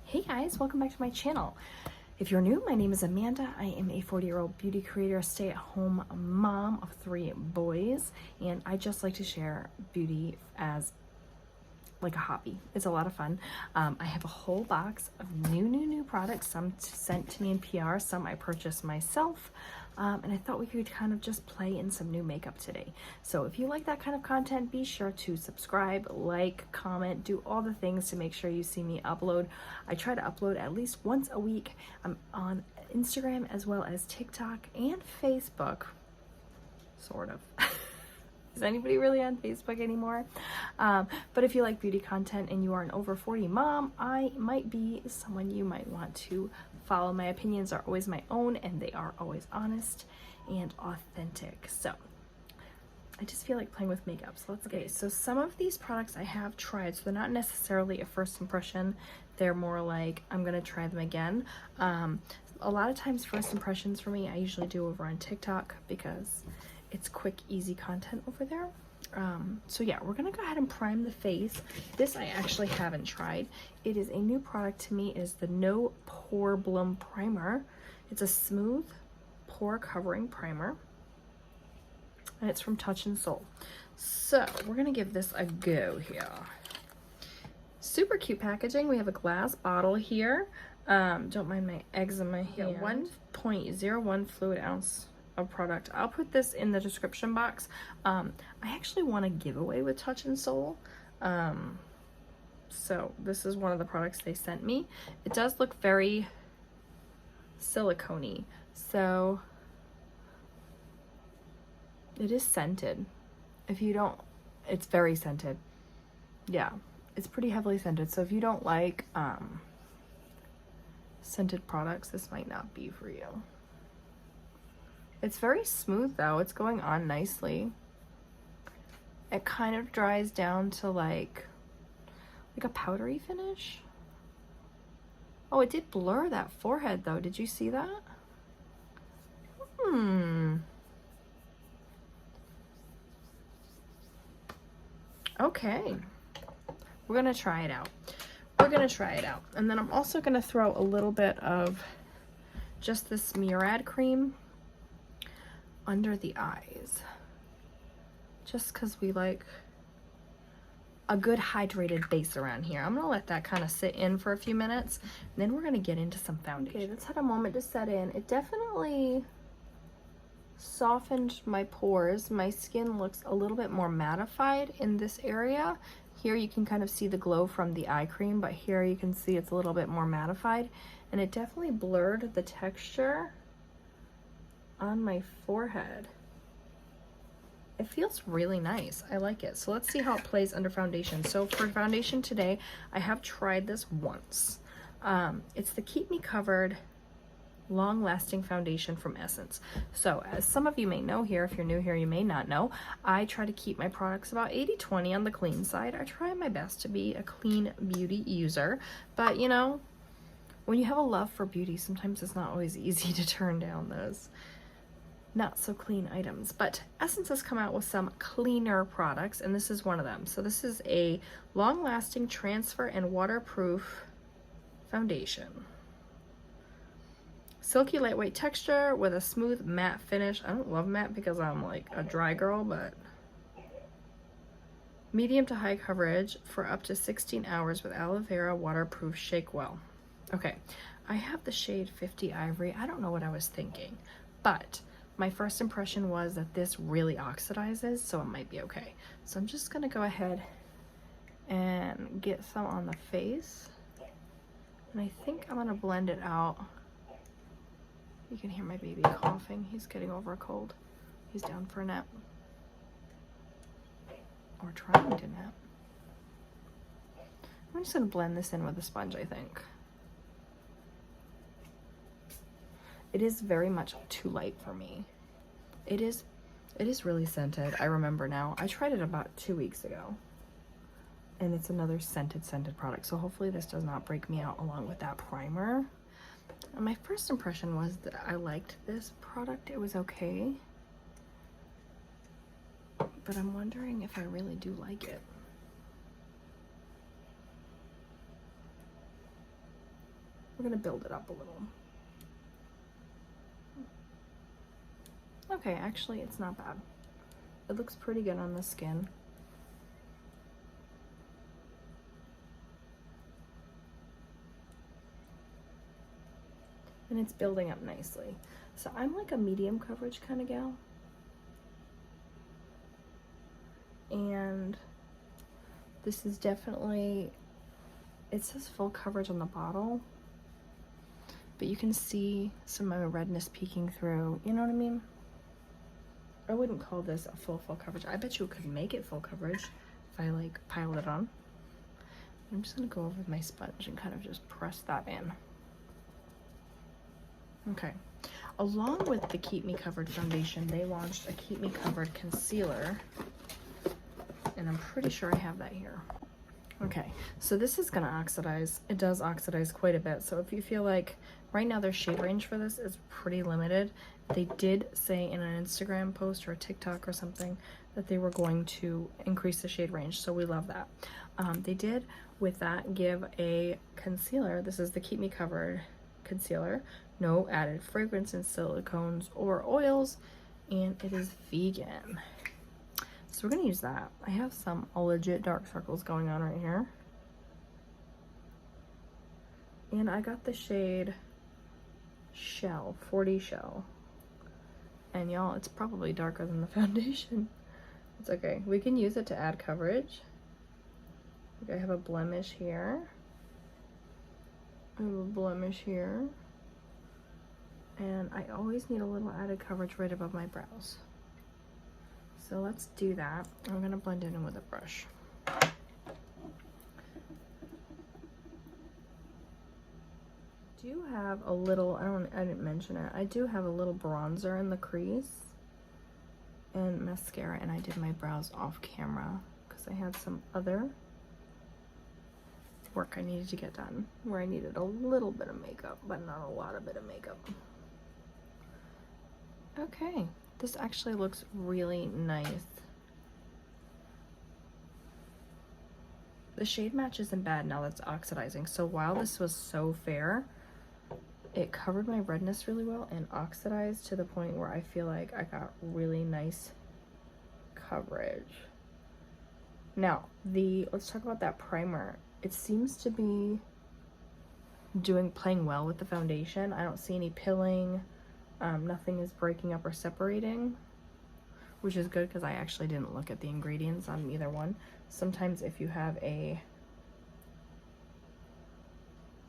Hey guys, welcome back to my channel. If you're new, my name is Amanda. I am a 40-year-old beauty creator, stay-at-home mom of 3 boys, and I just like to share beauty as like a hobby. It's a lot of fun. I have a whole box of new products, some sent to me in PR, some I purchased myself, and I thought we could kind of just play in some new makeup today. So if you like that kind of content, be sure to subscribe, like, comment, do all the things to make sure you see me upload. I try to upload at least once a week. I'm on Instagram as well as TikTok and Facebook, sort of. Is anybody really on Facebook anymore? But if you like beauty content and you are an over 40 mom, I might be someone you might want to follow. My opinions are always my own and they are always honest and authentic. So I just feel like playing with makeup. So let's get it. So some of these products I have tried, so they're not necessarily a first impression. They're more like I'm gonna try them again. A lot of times first impressions for me, I usually do over on TikTok because it's quick, easy content over there. So yeah, we're gonna go ahead and prime the face. This I actually haven't tried. It is a new product to me. It is the No Pore Bloom Primer. It's a smooth pore covering primer, and it's from Touch in Sol. So we're gonna give this a go here. Super cute packaging. We have a glass bottle here. Don't mind my eggs in my hand. 1.01 fluid ounce of product. I'll put this in the description box. I actually want a giveaway with Touch in Sol. So this is one of the products they sent me. It does look very silicone-y. So it is scented. If you don't, it's very scented. Yeah, it's pretty heavily scented. So if you don't like scented products, this might not be for you. It's very smooth though. It's going on nicely. It kind of dries down to like a powdery finish. Oh, it did blur that forehead though. Did you see that? Okay. We're gonna try it out. And then I'm also gonna throw a little bit of just this Murad cream under the eyes, just because we like a good hydrated base around here. I'm gonna let that kind of sit in for a few minutes, and then we're gonna get into some foundation. Okay, that's had a moment to set in. It definitely softened my pores. My skin looks a little bit more mattified in this area. Here you can kind of see the glow from the eye cream, but here you can see it's a little bit more mattified, and it definitely blurred the texture on my forehead. It feels really nice. I like it. So let's see how it plays under foundation. So for foundation today, I have tried this once. It's the Keep Me Covered Long Lasting Foundation from Essence. So as some of you may know here, if you're new here, you may not know, I try to keep my products about 80-20 on the clean side. I try my best to be a clean beauty user, but you know, when you have a love for beauty, sometimes it's not always easy to turn down those not so clean items. But Essence has come out with some cleaner products, and this is one of them. So this is a long-lasting transfer and waterproof foundation. Silky lightweight texture with a smooth matte finish. I don't love matte because I'm like a dry girl, but medium to high coverage for up to 16 hours with aloe vera waterproof shake well. Okay, I have the shade 50 Ivory. I don't know what I was thinking, but my first impression was that this really oxidizes, so it might be okay. So I'm just gonna go ahead and get some on the face. And I think I'm gonna blend it out. You can hear my baby coughing. He's getting over a cold. He's down for a nap. Or trying to nap. I'm just gonna blend this in with a sponge, I think. It is very much too light for me. It is really scented. I remember now. I tried it about 2 weeks ago. And it's another scented product. So hopefully this does not break me out along with that primer. And my first impression was that I liked this product. It was okay. But I'm wondering if I really do like it. We're gonna build it up a little. Okay, actually it's not bad. It looks pretty good on the skin. And it's building up nicely. So I'm like a medium coverage kind of gal. And this is definitely, it says full coverage on the bottle, but you can see some of my redness peeking through, you know what I mean? I wouldn't call this a full coverage. I bet you could make it full coverage if I like pile it on. I'm just gonna go over with my sponge and kind of just press that in. Okay, along with the Keep Me Covered foundation, they launched a Keep Me Covered concealer, and I'm pretty sure I have that here. Okay, so this is gonna oxidize. It does oxidize quite a bit, so if you feel like, right now their shade range for this is pretty limited. They did say in an Instagram post or a TikTok or something that they were going to increase the shade range, so we love that. They did, with that, give a concealer. This is the Keep Me Covered concealer. No added fragrance and silicones or oils, and it is vegan. So we're gonna use that. I have some legit dark circles going on right here. And I got the shade Shell, 40 Shell. And y'all, it's probably darker than the foundation. It's okay. We can use it to add coverage. Like I have a blemish here. I have a blemish here. And I always need a little added coverage right above my brows. So let's do that. I'm gonna blend it in with a brush. Do have a little, I didn't mention it, I do have a little bronzer in the crease and mascara, and I did my brows off camera because I had some other work I needed to get done where I needed a little bit of makeup, but not a lot of bit of makeup. Okay, this actually looks really nice. The shade match isn't bad now that's oxidizing. So while this was so fair, it covered my redness really well and oxidized to the point where I feel like I got really nice coverage. Now, let's talk about that primer. It seems to be playing well with the foundation. I don't see any pilling. Nothing is breaking up or separating, which is good because I actually didn't look at the ingredients on either one. Sometimes if you have a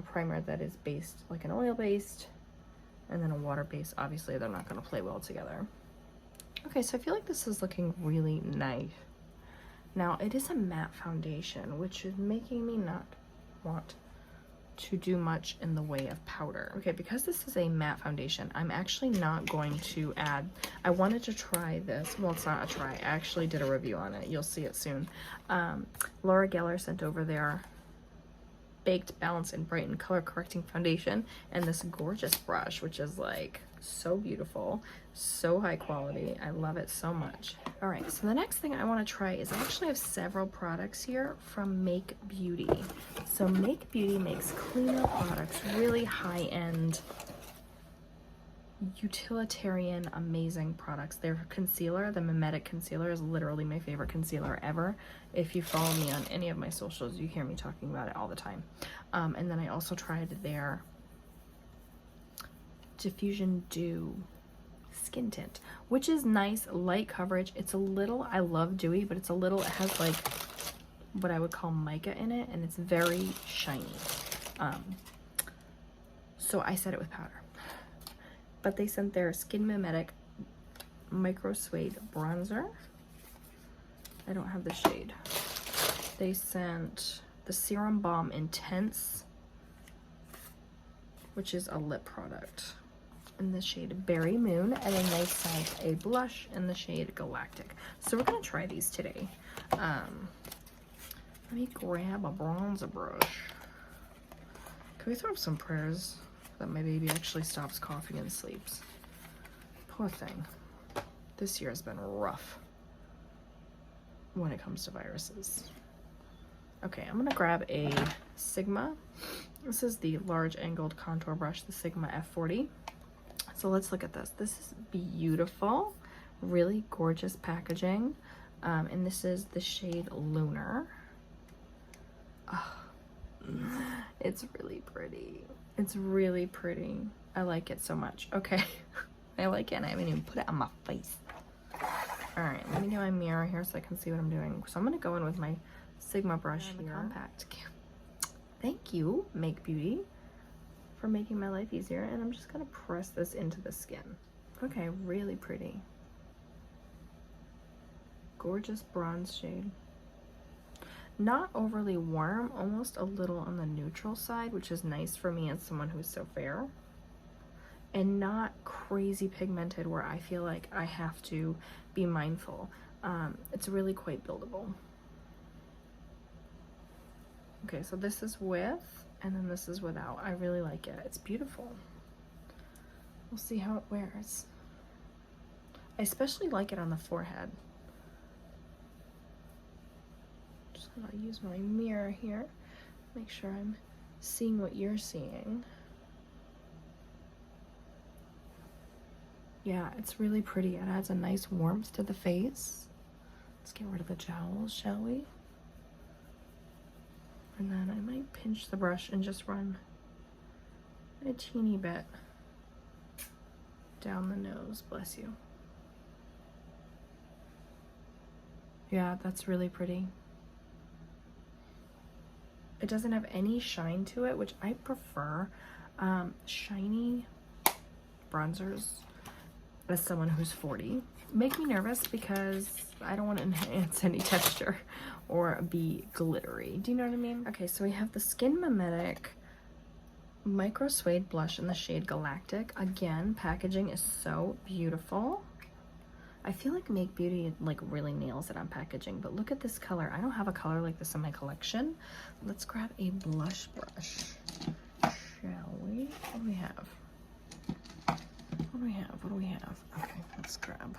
primer that is based like an oil based and then a water based, obviously they're not going to play well together. Okay, so I feel like this is looking really nice. Now it is a matte foundation, which is making me not want to do much in the way of powder. Okay, because this is a matte foundation, I'm actually not going to add, I wanted to try this, well, it's not a try, I actually did a review on it, you'll see it soon. Laura Geller sent over their Baked Balance and Brighten color correcting foundation and this gorgeous brush, which is like so beautiful, so high quality. I love it so much. All right, so the next thing I want to try is I actually have several products here from Make Beauty. So Make Beauty makes cleaner products, really high-end, utilitarian, amazing products. Their concealer, the Mimetic concealer, is literally my favorite concealer ever. If you follow me on any of my socials, you hear me talking about it all the time. And then I also tried their Diffusion Dew skin tint, which is nice, light coverage. It's a little, I love dewy, but it's a little, it has like what I would call mica in it, and it's very shiny. So I set it with powder. But they sent their Skin Mimetic Micro Suede Bronzer. I don't have the shade. They sent the Serum Balm Intense, which is a lip product, in the shade Berry Moon, and then they sent a blush in the shade Galactic. So we're gonna try these today. Let me grab a bronzer brush. Can we throw up some prayers that my baby actually stops coughing and sleeps? Poor thing. This year has been rough when it comes to viruses. Okay, I'm gonna grab a Sigma This is the large angled contour brush, the Sigma F40. So let's look at this. This is beautiful, really gorgeous packaging. And this is the shade Lunar. Oh, it's really pretty. It's really pretty. I like it so much. Okay, I like it and I haven't even put it on my face. All right, let me get my mirror here so I can see what I'm doing. So I'm gonna go in with my Sigma brush here. Compact. Thank you, Make Beauty, for making my life easier. And I'm just gonna press this into the skin. Okay, really pretty. Gorgeous bronze shade. Not overly warm, almost a little on the neutral side, which is nice for me as someone who's so fair. And not crazy pigmented where I feel like I have to be mindful. It's really quite buildable. Okay, so this is with, and then this is without. I really like it. It's beautiful. We'll see how it wears. I especially like it on the forehead. Just gonna use my mirror here. Make sure I'm seeing what you're seeing. Yeah, it's really pretty. It adds a nice warmth to the face. Let's get rid of the jowls, shall we? And then I might pinch the brush and just run a teeny bit down the nose, bless you. Yeah, that's really pretty. It doesn't have any shine to it, which I prefer. Shiny bronzers, as someone who's 40, make me nervous because I don't want to enhance any texture or be glittery. Do you know what I mean? Okay, so we have the Skin Mimetic Micro Suede Blush in the shade Galactic. Again, packaging is so beautiful. I feel like Make Beauty like really nails it on packaging, but look at this color. I don't have a color like this in my collection. Let's grab a blush brush, shall we? What do we have? What do we have? What do we have? Okay, let's grab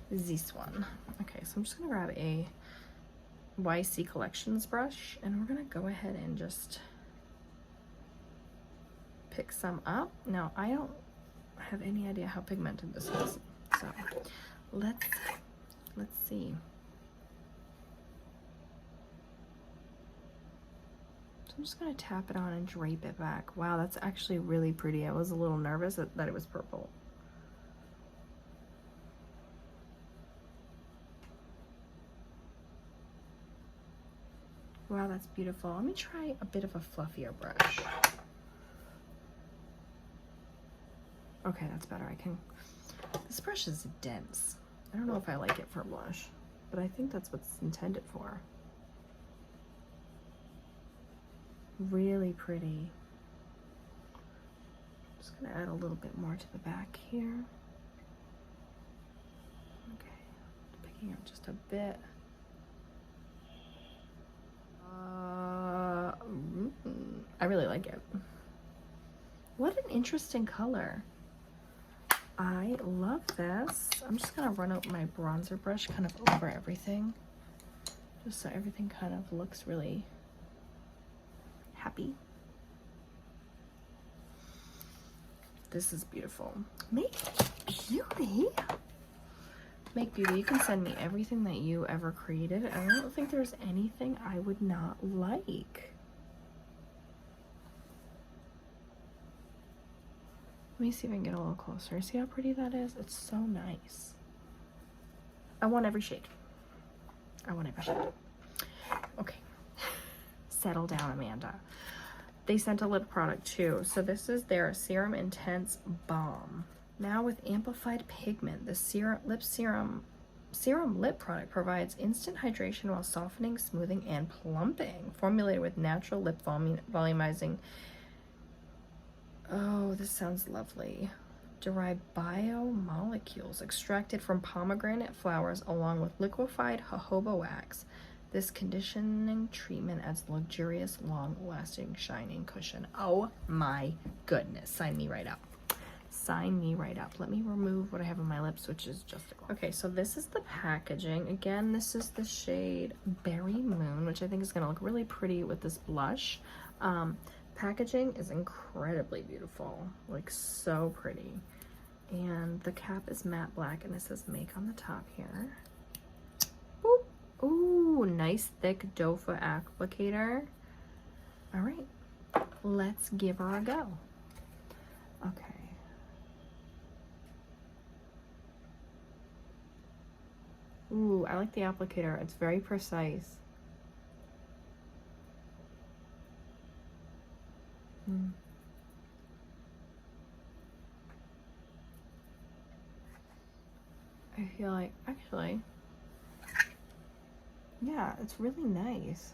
this one. Okay, so I'm just gonna grab a YC Collections brush and we're gonna go ahead and just pick some up. Now, I don't have any idea how pigmented this is, so let's see. So I'm just gonna tap it on and drape it back. Wow, that's actually really pretty. I was a little nervous that it was purple. Wow, that's beautiful. Let me try a bit of a fluffier brush. Okay, that's better. This brush is dense. I don't know if I like it for blush, but I think that's what's intended for. Really pretty. Just gonna add a little bit more to the back here. Okay, picking up just a bit. I really like it. What an interesting color. I love this. I'm just gonna run out my bronzer brush kind of over everything, just so everything kind of looks really happy. This is beautiful. Make Beauty. Make Beauty, you can send me everything that you ever created. I don't think there's anything I would not like. Let me see if I can get a little closer. See how pretty that is? It's so nice. I want every shade. I want every shade. Okay. Settle down, Amanda. They sent a lip product too. So this is their Serum Intense Balm. Now with amplified pigment, the serum lip product provides instant hydration while softening, smoothing, and plumping. Formulated with natural lip volumizing. Oh, this sounds lovely. Derived biomolecules extracted from pomegranate flowers along with liquefied jojoba wax. This conditioning treatment adds luxurious, long-lasting, shining cushion. Oh my goodness. Sign me right up. Sign me right up. Let me remove what I have on my lips, which is just a gloss. Okay, so this is the packaging. Again, this is the shade Berry Moon, which I think is going to look really pretty with this blush. Packaging is incredibly beautiful, like so pretty. And the cap is matte black and it says make on the top here. Boop. Ooh, nice thick doe foot applicator. All right, let's give her a go. Okay. Ooh, I like the applicator. It's very precise. I feel like, actually, yeah, it's really nice.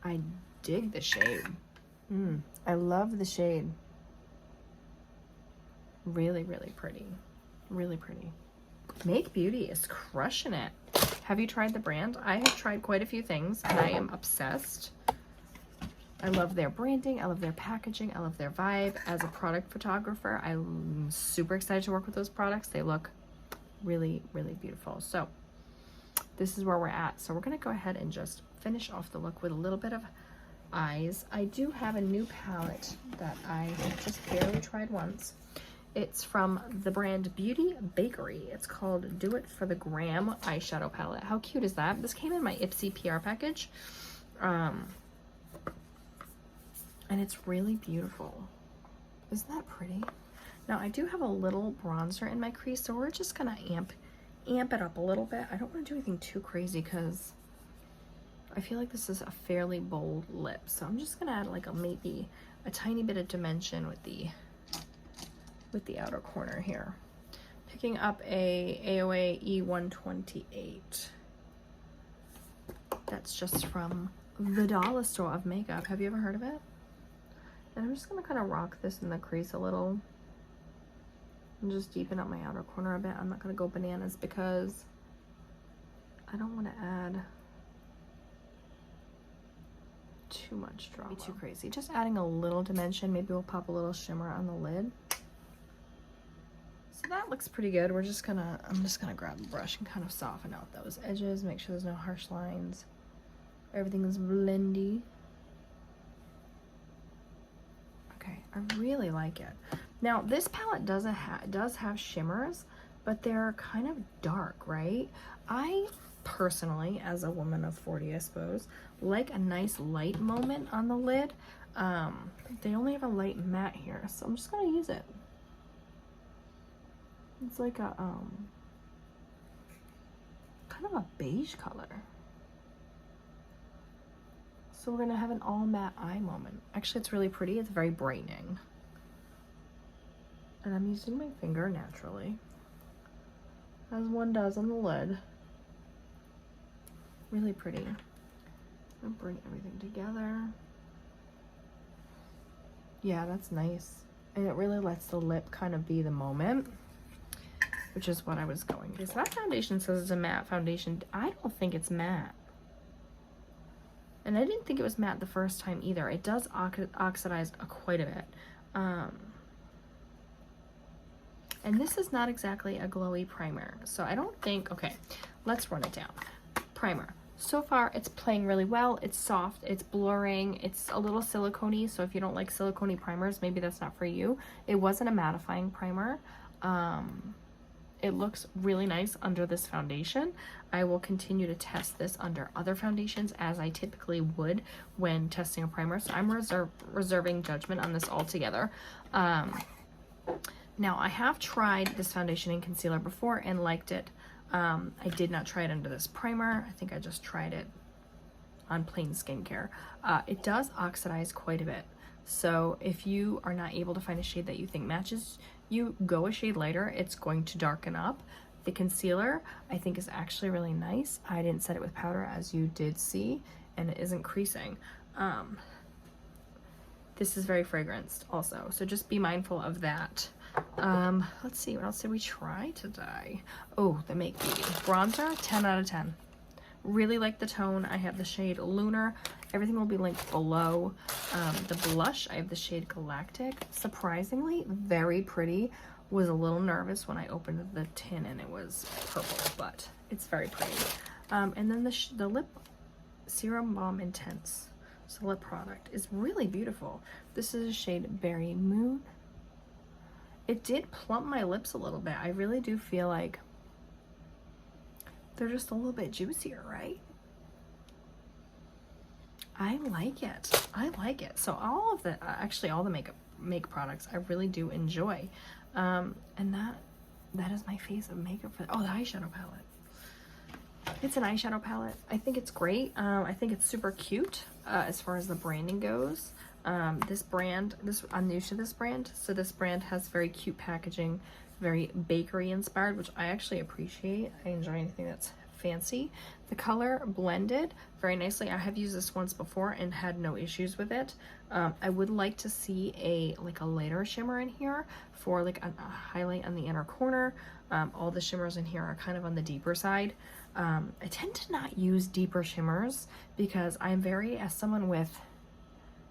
I dig the shade. I love the shade. Really, really pretty. Really pretty. Make Beauty is crushing it. Have you tried the brand? I have tried quite a few things and I am obsessed. I love their branding. I love their packaging. I love their vibe. As a product photographer, I'm super excited to work with those products. They look really, really beautiful. So this is where we're at. So we're going to go ahead and just finish off the look with a little bit of eyes. I do have a new palette that I have just barely tried once. It's from the brand Beauty Bakery. It's called Do It for the Gram eyeshadow palette. How cute is that? This came in my Ipsy PR package. And it's really beautiful. Isn't that pretty? Now I do have a little bronzer in my crease, so we're just gonna amp it up a little bit. I don't want to do anything too crazy because I feel like this is a fairly bold lip. So I'm just gonna add like maybe a tiny bit of dimension with the outer corner here. Picking up a AOA E128. That's just from the dollar store of makeup. Have you ever heard of it? And I'm just gonna kind of rock this in the crease a little and just deepen up my outer corner a bit. I'm not gonna go bananas because I don't want to add too much drama. Be too crazy. Just adding a little dimension. Maybe we'll pop a little shimmer on the lid. So that looks pretty good. I'm just gonna grab a brush and kind of soften out those edges. Make sure there's no harsh lines. Everything is blendy. Okay, I really like it. Now this palette does have shimmers, but they're kind of dark, right? I personally, as a woman of 40, I suppose, like a nice light moment on the lid. They only have a light matte here, so I'm just gonna use it. It's like a kind of a beige color. So we're gonna have an all matte eye moment. Actually, it's really pretty. It's very brightening. And I'm using my finger naturally, as one does on the lid. Really pretty. I'll bring everything together. Yeah, that's nice. And it really lets the lip kind of be the moment, which is what I was going for. So that foundation says it's a matte foundation. I don't think it's matte. And I didn't think it was matte the first time either. It does oxidize quite a bit. And this is not exactly a glowy primer. So I don't think, okay, let's run it down. Primer. So far, it's playing really well. It's soft, it's blurring, it's a little silicone-y. So if you don't like silicone primers, maybe that's not for you. It wasn't a mattifying primer. It looks really nice under this foundation. I will continue to test this under other foundations as I typically would when testing a primer. So I'm reserving judgment on this altogether. Now I have tried this foundation and concealer before and liked it. I did not try it under this primer. I think I just tried it on plain skincare. It does oxidize quite a bit. So if you are not able to find a shade that you think matches, you go a shade lighter. It's going to darken up. The concealer I think is actually really nice. I didn't set it with powder, as you did see, and it isn't creasing. This is very fragranced also, so just be mindful of that. Let's see, what else did we try today? Oh, the Make Beauty bronzer, 10 out of 10. Really like the tone. I have the shade Lunar. Everything will be linked below. The blush, I have the shade Galactic. Surprisingly, very pretty. Was a little nervous when I opened the tin and it was purple, but it's very pretty. And then the lip Serum Balm Intense. So the lip product is really beautiful. This is a shade Berry Moon. It did plump my lips a little bit. I really do feel like they're just a little bit juicier, right? I like it. I like it. So all of the, actually all the makeup products I really do enjoy. And that is my face of makeup for, oh, the eyeshadow palette. It's an eyeshadow palette. I think it's great. I think it's super cute as far as the branding goes. This brand, I'm new to this brand, so this brand has very cute packaging, very bakery inspired, which I actually appreciate. I enjoy anything that's fancy. The color blended very nicely. I have used this once before and had no issues with it. I would like to see a lighter shimmer in here for like a highlight on the inner corner. All the shimmers in here are kind of on the deeper side. I tend to not use deeper shimmers because I'm very, as someone with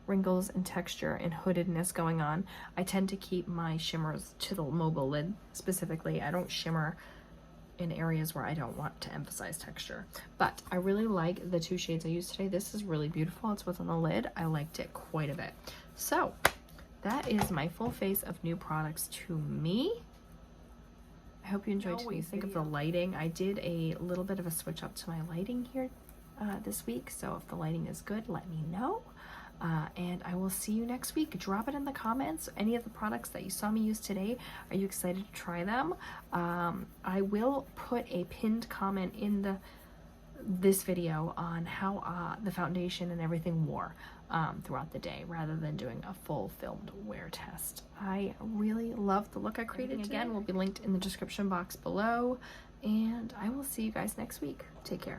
wrinkles and texture and hoodedness going on, I tend to keep my shimmers to the mobile lid specifically. I don't shimmer in areas where I don't want to emphasize texture. But I really like the two shades I used today. This is really beautiful. It's what's on the lid. I liked it quite a bit. So that is my full face of new products to me. I hope you enjoyed today's video. Think of the lighting. I did a little bit of a switch up to my lighting here this week. So if the lighting is good, let me know. And I will see you next week. Drop it in the comments. Any of the products that you saw me use today, are you excited to try them? I will put a pinned comment in this video on how the foundation and everything wore throughout the day, rather than doing a full filmed wear test. I really love the look I created today. Again, will be linked in the description box below, and I will see you guys next week. Take care.